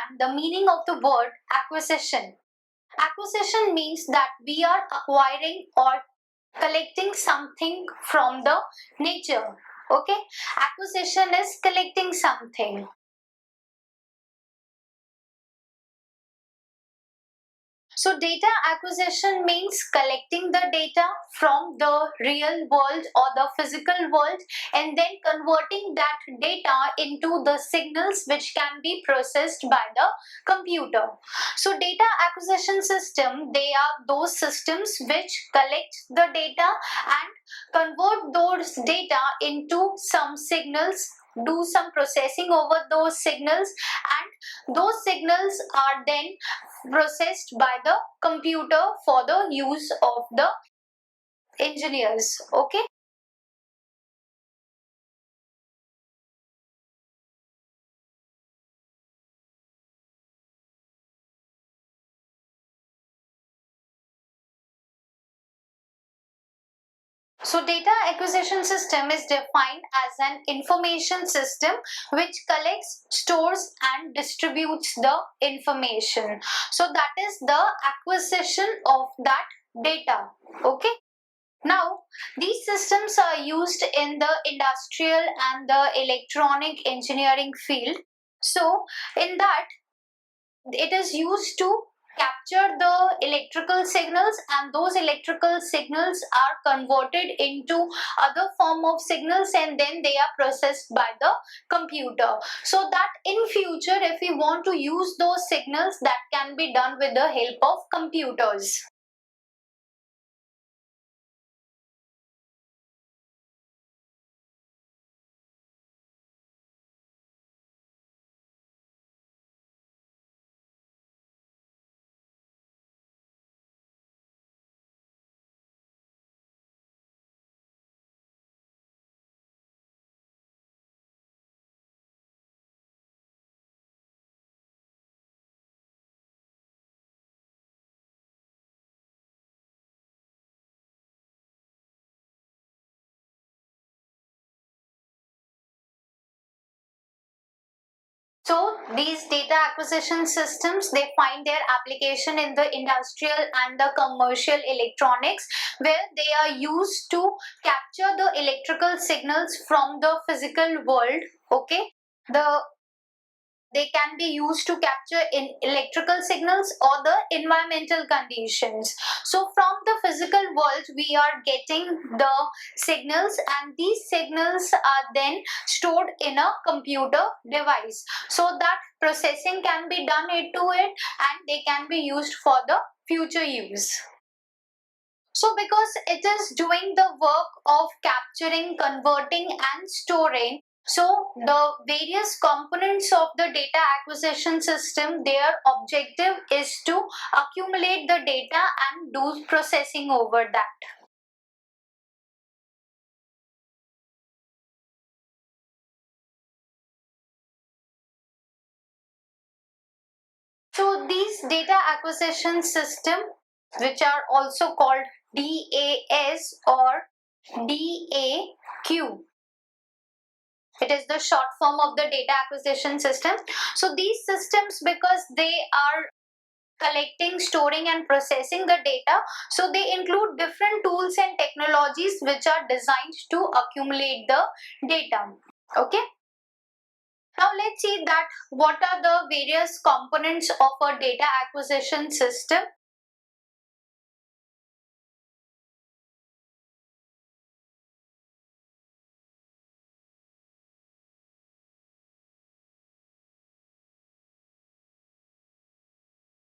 understand the meaning of the word acquisition. Acquisition means that we are acquiring or collecting something from the nature. Okay, acquisition is collecting something. So data acquisition means collecting the data from the real world or the physical world and then converting that data into the signals which can be processed by the computer. So data acquisition system, they are those systems which collect the data and convert those data into some signals, do some processing over those signals, and those signals are then processed by the computer for the use of the engineers. Okay. So data acquisition system is defined as an information system which collects, stores and distributes the information. So that is the acquisition of that data. Okay. Now, these systems are used in the industrial and the electronic engineering field. So, in that, it is used to capture the electrical signals, and those electrical signals are converted into other form of signals and then they are processed by the computer, so that in future if we want to use those signals, that can be done with the help of computers. So these data acquisition systems, they find their application in the industrial and the commercial electronics, where they are used to capture the electrical signals from the physical world. Okay, they can be used to capture in electrical signals or the environmental conditions. So from the physical world we are getting the signals, and these signals are then stored in a computer device so that processing can be done into it and they can be used for the future use. So because it is doing the work of capturing, converting and storing, so the various components of the data acquisition system, their objective is to accumulate the data and do processing over that. So these data acquisition system, which are also called DAS or DAQ, it is the short form of the data acquisition system. So these systems, because they are collecting, storing and processing the data, so they include different tools and technologies which are designed to accumulate the data. Okay, now let's see that what are the various components of a data acquisition system.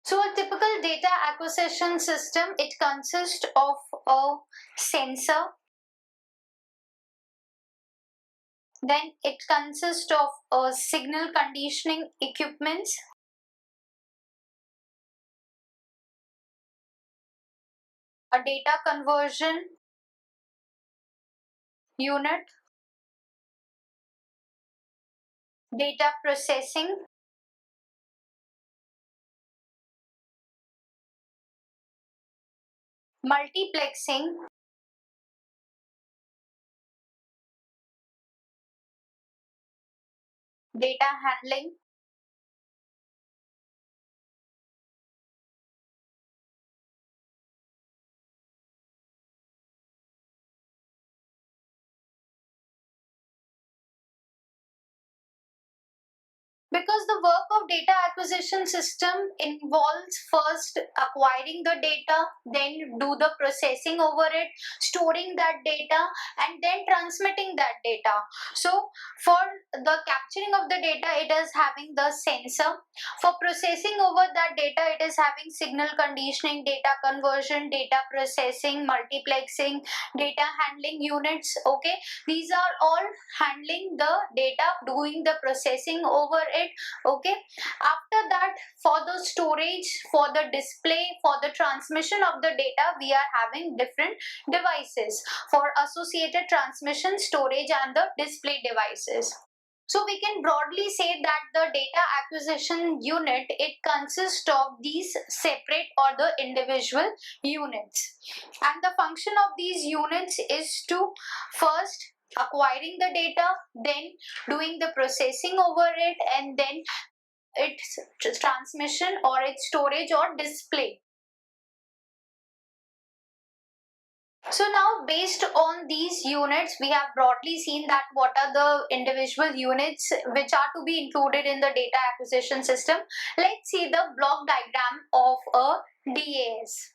So a typical data acquisition system, it consists of a sensor, then it consists of a signal conditioning equipments, a data conversion unit, data processing, multiplexing, data handling, Because the work of data acquisition system involves first acquiring the data, then do the processing over it, storing that data, and then transmitting that data. So for the capturing of the data, it is having the sensor. For processing over that data, it is having signal conditioning, data conversion, data processing, multiplexing, data handling units. Okay, these are all handling the data, doing the processing over it. Okay, after that, for the storage, for the display, for the transmission of the data, we are having different devices for associated transmission, storage, and the display devices. So we can broadly say that the data acquisition unit, it consists of these separate or the individual units, and the function of these units is to first acquiring the data, then doing the processing over it, and then its transmission or its storage or display. So now, based on these units, we have broadly seen that what are the individual units which are to be included in the data acquisition system. Let's see the block diagram of a DAS.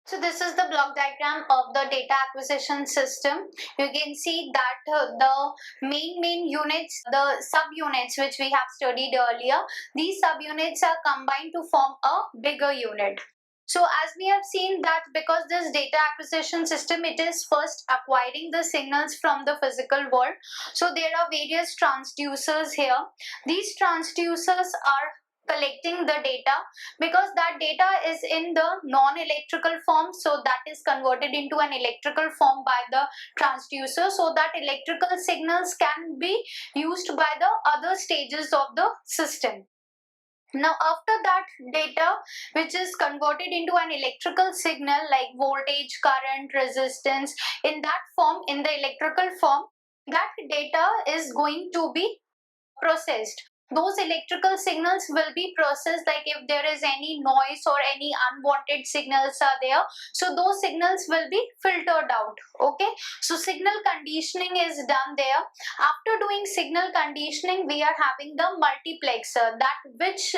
So this is the block diagram of the data acquisition system. You can see that the main units, the subunits which we have studied earlier, these subunits are combined to form a bigger unit. So as we have seen that because this data acquisition system, it is first acquiring the signals from the physical world. So there are various transducers here. These transducers are collecting the data, because that data is in the non-electrical form, so that is converted into an electrical form by the transducer, so that electrical signals can be used by the other stages of the system. Now after that data, which is converted into an electrical signal like voltage, current, resistance, in that form, in the electrical form, that data is going to be processed. Those electrical signals will be processed, like if there is any noise or any unwanted signals are there, so those signals will be filtered out. Okay, so signal conditioning is done there. After doing signal conditioning, we are having the multiplexer, that which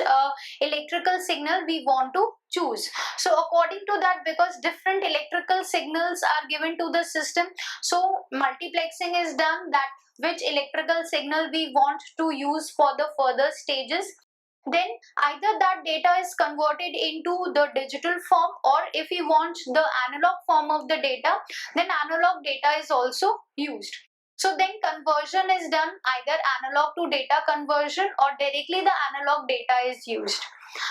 electrical signal we want to choose. So according to that, because different electrical signals are given to the system, so multiplexing is done, that which electrical signal we want to use for the further stages. Then either that data is converted into the digital form, or if we want the analog form of the data, then analog data is also used. So then conversion is done, either analog to data conversion or directly the analog data is used.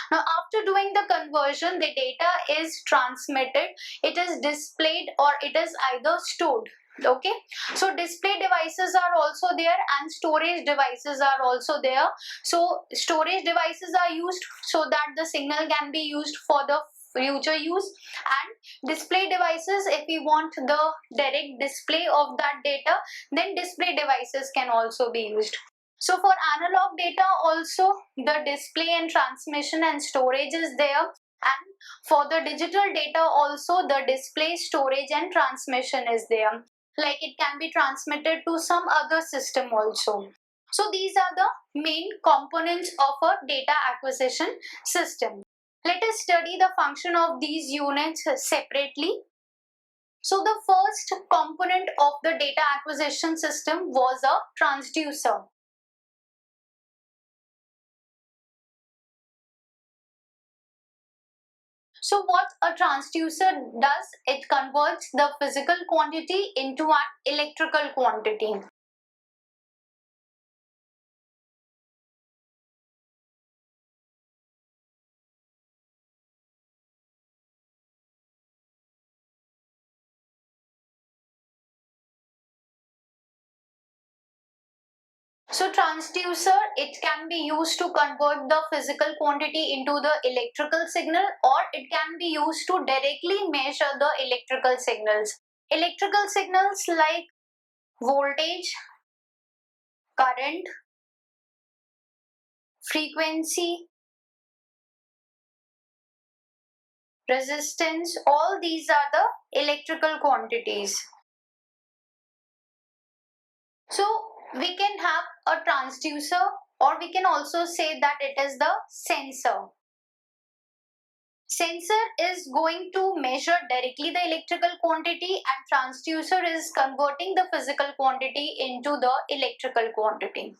Now after doing the conversion, the data is transmitted, it is displayed, or it is either stored. Okay, so display devices are also there and storage devices are also there. So storage devices are used so that the signal can be used for the future use, and display devices, if we want the direct display of that data, then display devices can also be used. So for analog data also, the display and transmission and storage is there, and for the digital data also, the display, storage and transmission is there. Like it can be transmitted to some other system also. So these are the main components of a data acquisition system. Let us study the function of these units separately. So the first component of the data acquisition system was a transducer. So what a transducer does, it converts the physical quantity into an electrical quantity. So transducer, it can be used to convert the physical quantity into the electrical signal, or it can be used to directly measure the electrical signals. Electrical signals like voltage, current, frequency, resistance, all these are the electrical quantities. So we can have a transducer, or we can also say that it is the sensor. Sensor is going to measure directly the electrical quantity, and transducer is converting the physical quantity into the electrical quantity.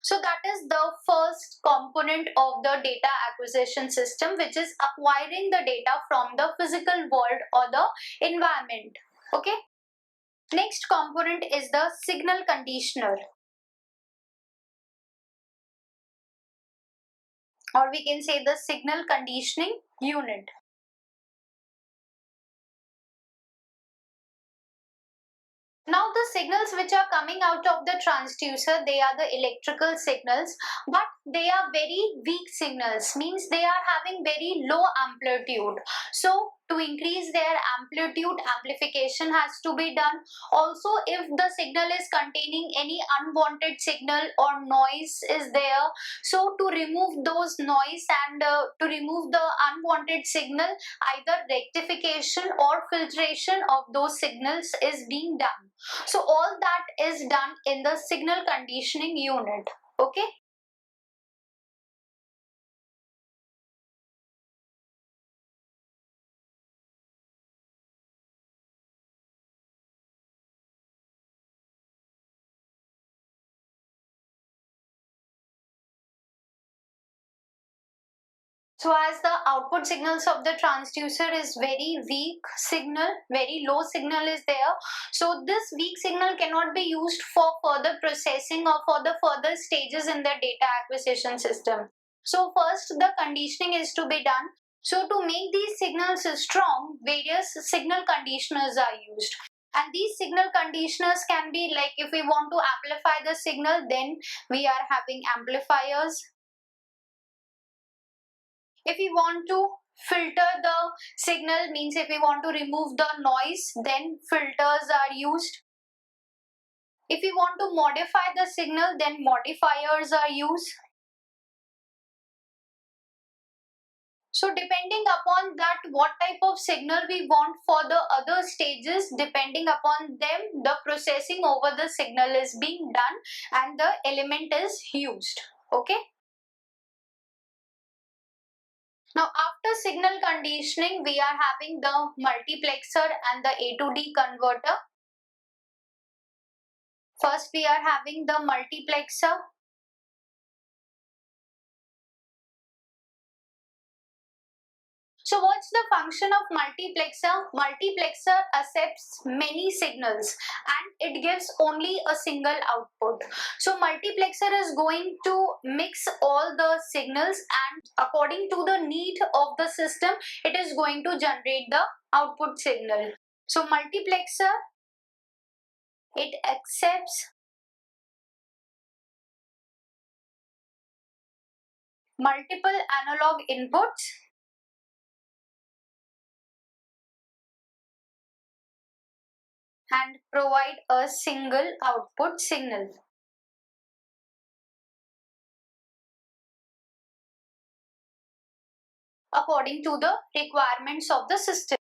So that is the first component of the data acquisition system, which is acquiring the data from the physical world or the environment. Okay. Next component is the signal conditioner, or we can say the signal conditioning unit. Now the signals which are coming out of the transducer, they are the electrical signals, but they are very weak signals, means they are having very low amplitude. So to increase their amplitude, amplification has to be done. Also, if the signal is containing any unwanted signal or noise is there, so to remove those noise and to remove the unwanted signal, either rectification or filtration of those signals is being done. So all that is done in the signal conditioning unit. Okay. So as the output signals of the transducer is very weak signal, very low signal is there. So this weak signal cannot be used for further processing or for the further stages in the data acquisition system. So first the conditioning is to be done. So to make these signals strong, various signal conditioners are used. And these signal conditioners can be like, if we want to amplify the signal, then we are having amplifiers. If we want to filter the signal, means if we want to remove the noise, then filters are used. If we want to modify the signal, then modifiers are used. So depending upon that what type of signal we want for the other stages, depending upon them, the processing over the signal is being done and the element is used. Okay. Now after signal conditioning, we are having the multiplexer and the A to D converter. First we are having the multiplexer. So what's the function of multiplexer? Multiplexer accepts many signals and it gives only a single output. So multiplexer is going to mix all the signals, and according to the need of the system, it is going to generate the output signal. So multiplexer, it accepts multiple analog inputs and provide a single output signal according to the requirements of the system.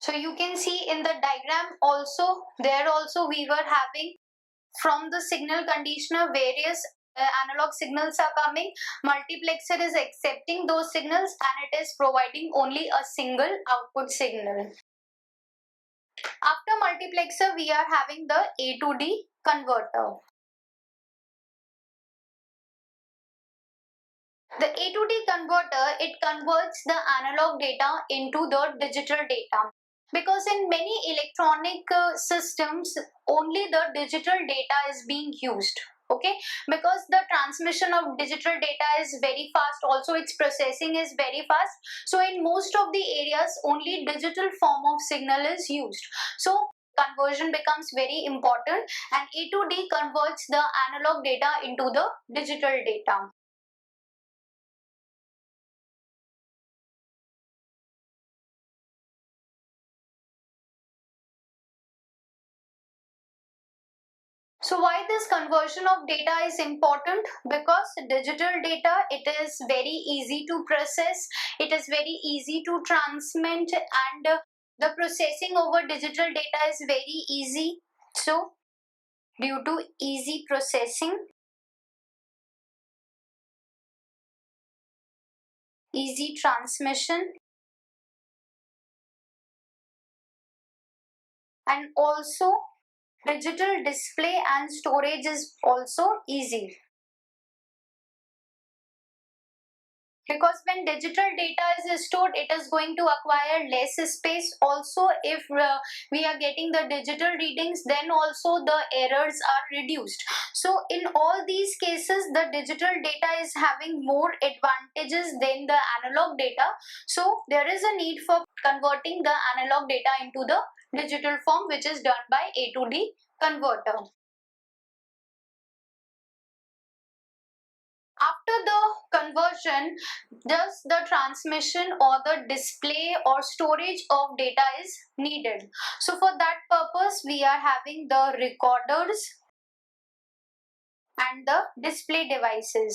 So you can see in the diagram also, there also we were having from the signal conditioner various analog signals are coming. Multiplexer is accepting those signals and it is providing only a single output signal. After multiplexer, we are having the A to D converter. The A to D converter, it converts the analog data into the digital data. Because in many electronic systems, only the digital data is being used. Okay, because the transmission of digital data is very fast, also its processing is very fast. So in most of the areas, only digital form of signal is used. So conversion becomes very important, and A to D converts the analog data into the digital data. So why this conversion of data is important? Because digital data, it is very easy to process, it is very easy to transmit, and the processing over digital data is very easy. So due to easy processing, easy transmission, and also digital display and storage is also easy. Because when digital data is stored, it is going to acquire less space. Also, if we are getting the digital readings, then also the errors are reduced. So in all these cases, the digital data is having more advantages than the analog data. So there is a need for converting the analog data into the digital form, which is done by A to D converter. After the conversion, just the transmission or the display or storage of data is needed. So for that purpose, we are having the recorders and the display devices.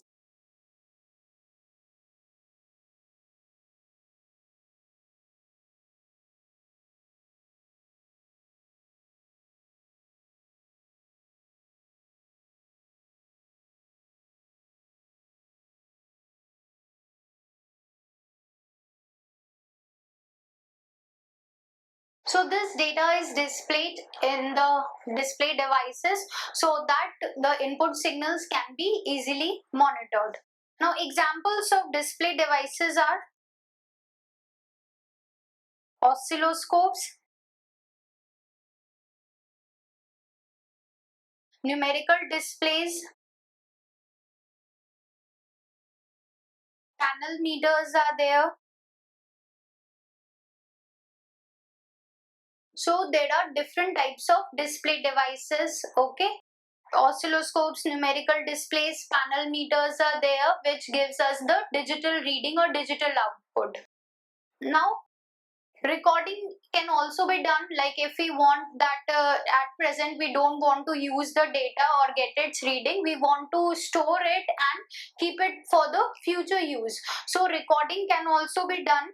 So this data is displayed in the display devices so that the input signals can be easily monitored. Now examples of display devices are oscilloscopes, numerical displays, panel meters are there. So there are different types of display devices. Okay, oscilloscopes, numerical displays, panel meters are there, which gives us the digital reading or digital output. Now recording can also be done, like if we want that at present we don't want to use the data or get its reading, we want to store it and keep it for the future use. So recording can also be done.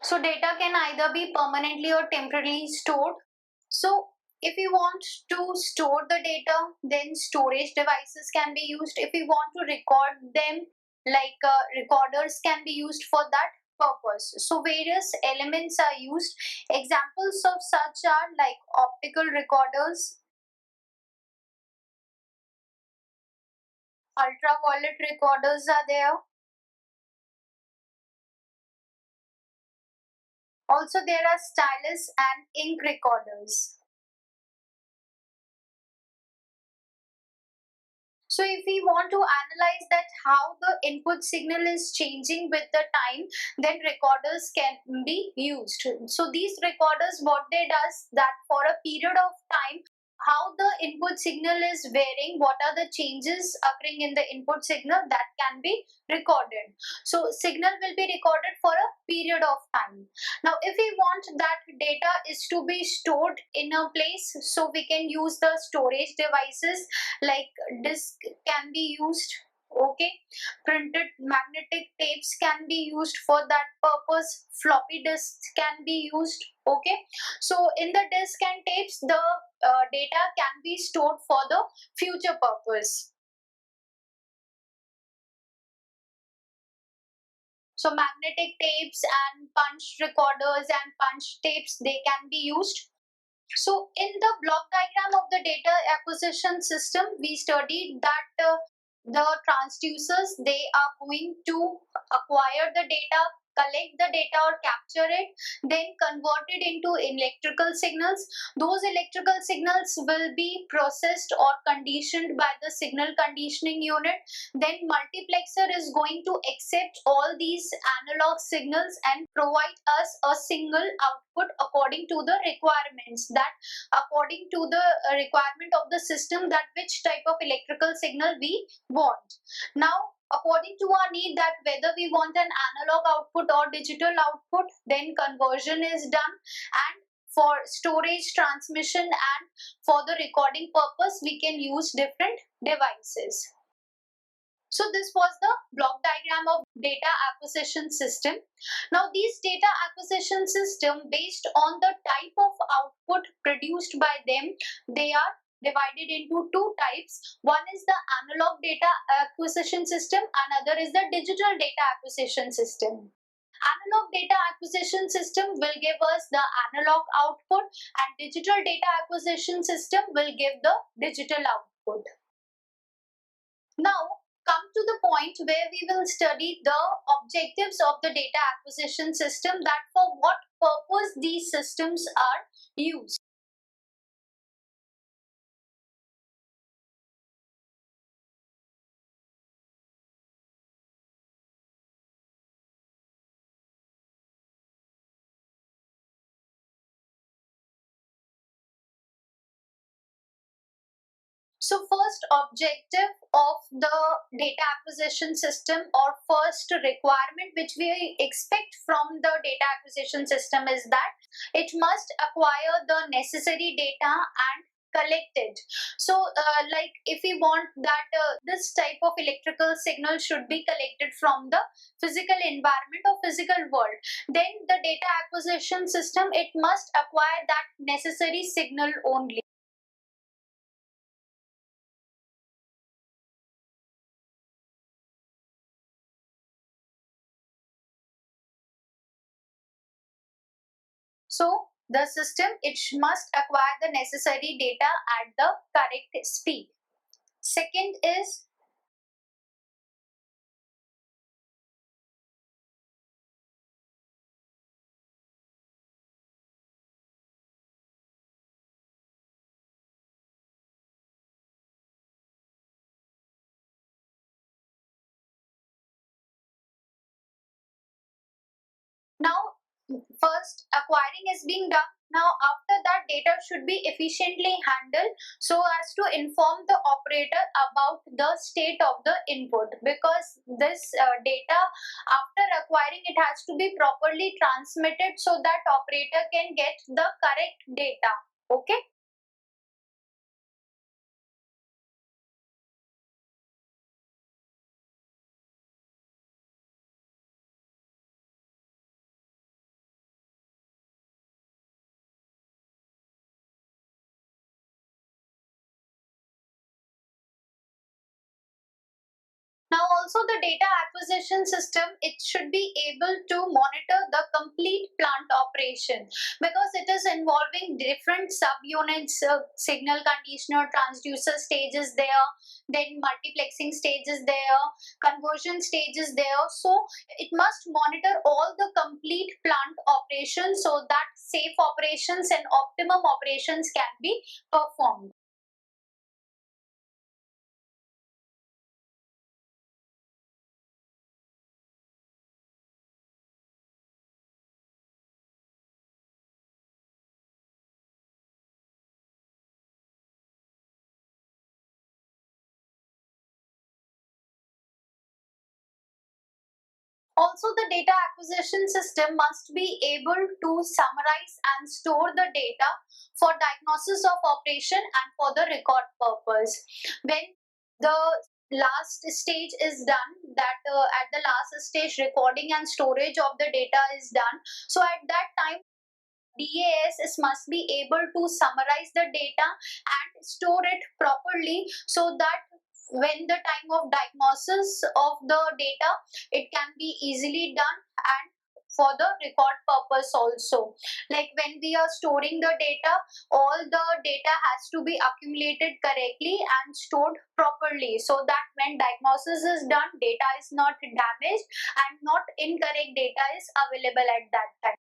So data can either be permanently or temporarily stored. So if we want to store the data, then storage devices can be used. If we want to record them, like recorders can be used for that purpose. So various elements are used. Examples of such are like optical recorders, ultraviolet recorders are there. Also there are stylus and ink recorders. So if we want to analyze that how the input signal is changing with the time, then recorders can be used. So these recorders, what they does that for a period of time, how the input signal is varying, what are the changes occurring in the input signal, that can be recorded. So signal will be recorded for a period of time. Now if we want that data is to be stored in a place, so we can use the storage devices like disk can be used. Okay, printed magnetic tapes can be used for that purpose, floppy disks can be used. Okay, so in the disk and tapes the data can be stored for the future purpose. So magnetic tapes and punch recorders and punch tapes, they can be used. So in the block diagram of the data acquisition system, we studied that the transducers, they are going to acquire the data, collect the data or capture it, then convert it into electrical signals. Those electrical signals will be processed or conditioned by the signal conditioning unit. Then multiplexer is going to accept all these analog signals and provide us a single output according to the requirements, that according to the requirement of the system, that which type of electrical signal we want. Now according to our need, that whether we want an analog output or digital output, then conversion is done, and for storage, transmission and for the recording purpose we can use different devices. So this was the block diagram of data acquisition system. Now these data acquisition system, based on the type of output produced by them, they are divided into two types. One is the analog data acquisition system, another is the digital data acquisition system. Analog data acquisition system will give us the analog output, and digital data acquisition system will give the digital output. Now, come to the point where we will study the objectives of the data acquisition system, that for what purpose these systems are used. So first objective of the data acquisition system, or first requirement which we expect from the data acquisition system, is that it must acquire the necessary data and collect it. So like if we want that this type of electrical signal should be collected from the physical environment or physical world, then the data acquisition system, it must acquire that necessary signal only. So the system, it must acquire the necessary data at the correct speed. Second is, now first acquiring is being done. Now after that, data should be efficiently handled so as to inform the operator about the state of the input, because this data, after acquiring, it has to be properly transmitted so that operator can get the correct data. Okay. Now also the data acquisition system, it should be able to monitor the complete plant operation, because it is involving different subunits, signal conditioner, transducer stages there, then multiplexing stages there, conversion stages there. So it must monitor all the complete plant operations so that safe operations and optimum operations can be performed. Also, the data acquisition system must be able to summarize and store the data for diagnosis of operation and for the record purpose. When the last stage is done, that at the last stage recording and storage of the data is done, so at that time DAS must be able to summarize the data and store it properly, so that when the time of diagnosis of the data, it can be easily done, and for the record purpose also. Like when we are storing the data, all the data has to be accumulated correctly and stored properly, so that when diagnosis is done, data is not damaged and not incorrect data is available at that time.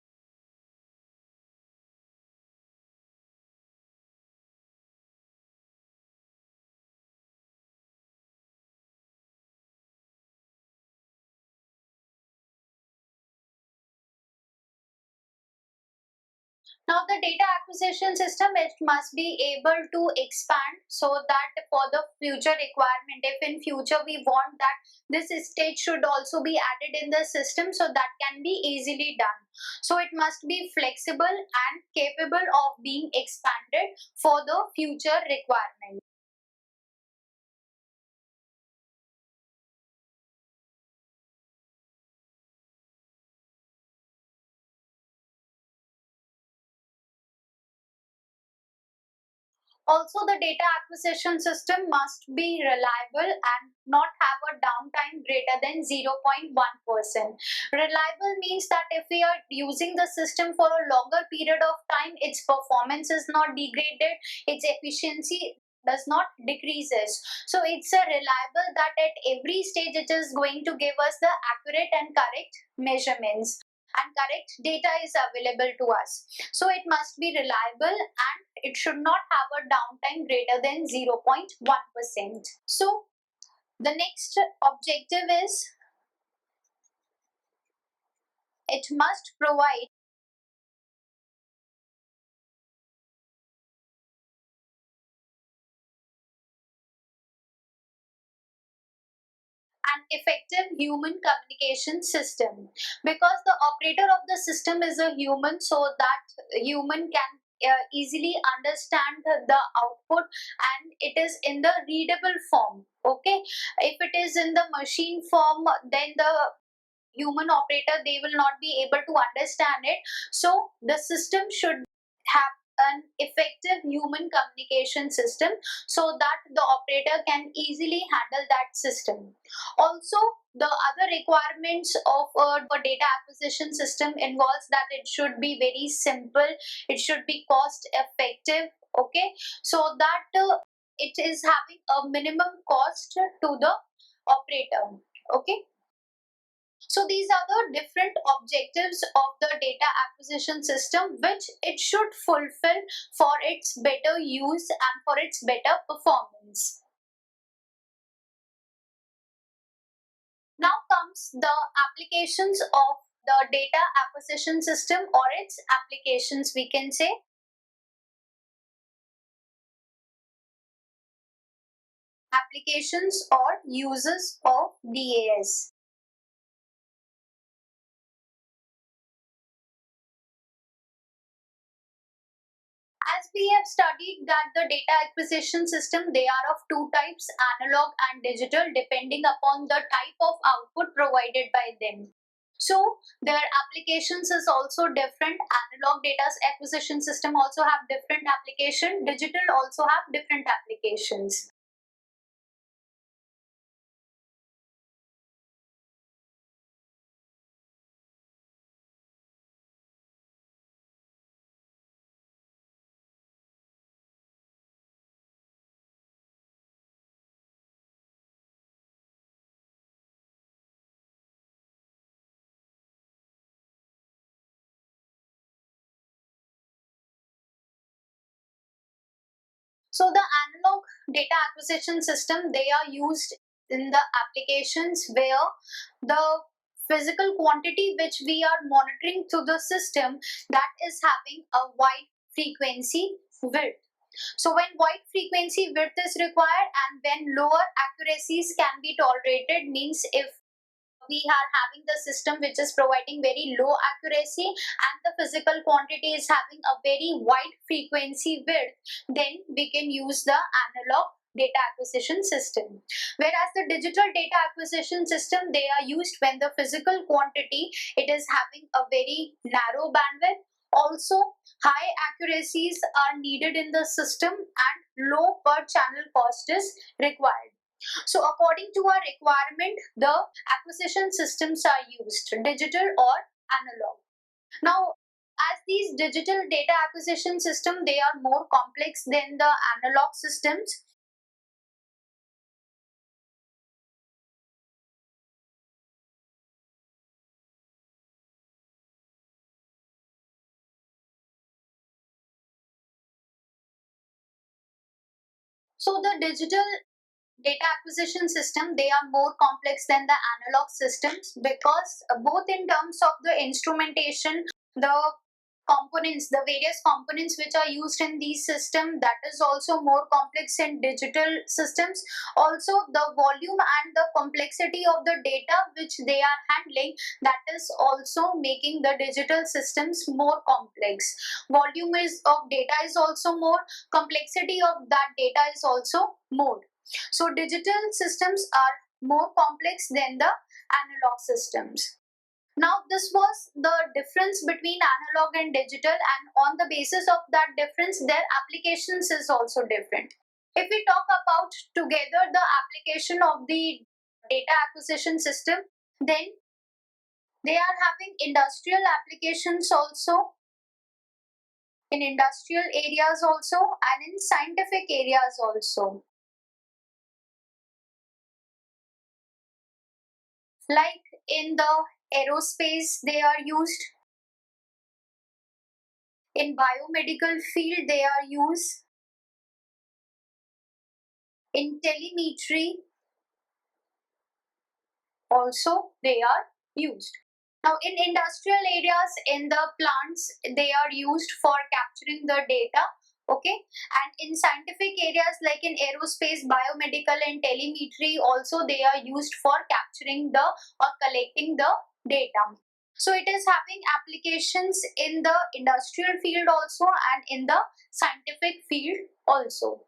Now the data acquisition system, it must be able to expand, so that for the future requirement, if in future we want that this stage should also be added in the system, so that can be easily done. So it must be flexible and capable of being expanded for the future requirement. Also, the data acquisition system must be reliable and not have a downtime greater than 0.1%. Reliable means that if we are using the system for a longer period of time, its performance is not degraded, its efficiency does not decreases. So it's a reliable that at every stage it is going to give us the accurate and correct measurements, and correct data is available to us. So it must be reliable and it should not have a downtime greater than 0.1%. So the next objective is it must provide an effective human communication system, because the operator of the system is a human, so that human can easily understand the output, and it is in the readable form. Okay, if it is in the machine form, then the human operator, they will not be able to understand it. So the system should have an effective human communication system, so that the operator can easily handle that system. Also, the other requirements of a data acquisition system involves that it should be very simple, it should be cost effective. Okay, so that it is having a minimum cost to the operator. Okay, so these are the different objectives of the data acquisition system which it should fulfill for its better use and for its better performance. Now comes the applications of the data acquisition system, or its applications we can say. Applications or uses of DAS. As we have studied that the data acquisition system, they are of two types, analog and digital, depending upon the type of output provided by them. So their applications is also different. Analog data acquisition system also have different application, digital also have different applications. So the analog data acquisition system, they are used in the applications where the physical quantity which we are monitoring through the system, that is having a wide frequency width. So when wide frequency width is required and when lower accuracies can be tolerated, means if we are having the system which is providing very low accuracy and the physical quantity is having a very wide frequency width, then we can use the analog data acquisition system. Whereas the digital data acquisition system, they are used when the physical quantity, it is having a very narrow bandwidth. Also, high accuracies are needed in the system and low per channel cost is required. So according to our requirement, the acquisition systems are used, digital or analog. Now, as these digital data acquisition system, they are more complex than the analog systems. So the digital data acquisition system, they are more complex than the analog systems because both in terms of the instrumentation, the components, the various components which are used in these systems, that is also more complex in digital systems. Also the volume and the complexity of the data which they are handling, that is also making the digital systems more complex. Volume is of data is also more, complexity of that data is also more. So digital systems are more complex than the analog systems. Now, this was the difference between analog and digital, and on the basis of that difference, their applications is also different. If we talk about together the application of the data acquisition system, then they are having industrial applications also, in industrial areas also, and in scientific areas also. Like in the aerospace, they are used, in biomedical field, they are used, in telemetry also they are used. Now in industrial areas, in the plants, they are used for capturing the data. Okay, and in scientific areas like in aerospace, biomedical and telemetry also, they are used for capturing the or collecting the data. So it is having applications in the industrial field also and in the scientific field also.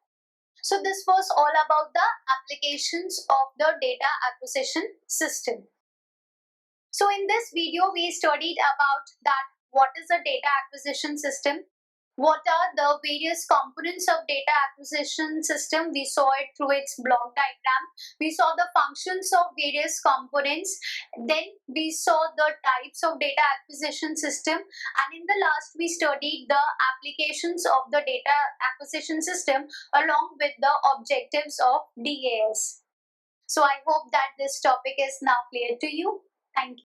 So this was all about the applications of the data acquisition system. So in this video, we studied about that what is a data acquisition system, what are the various components of data acquisition system. We saw it through its block diagram. We saw the functions of various components. Then we saw the types of data acquisition system. And in the last, we studied the applications of the data acquisition system along with the objectives of DAS. So I hope that this topic is now clear to you. Thank you.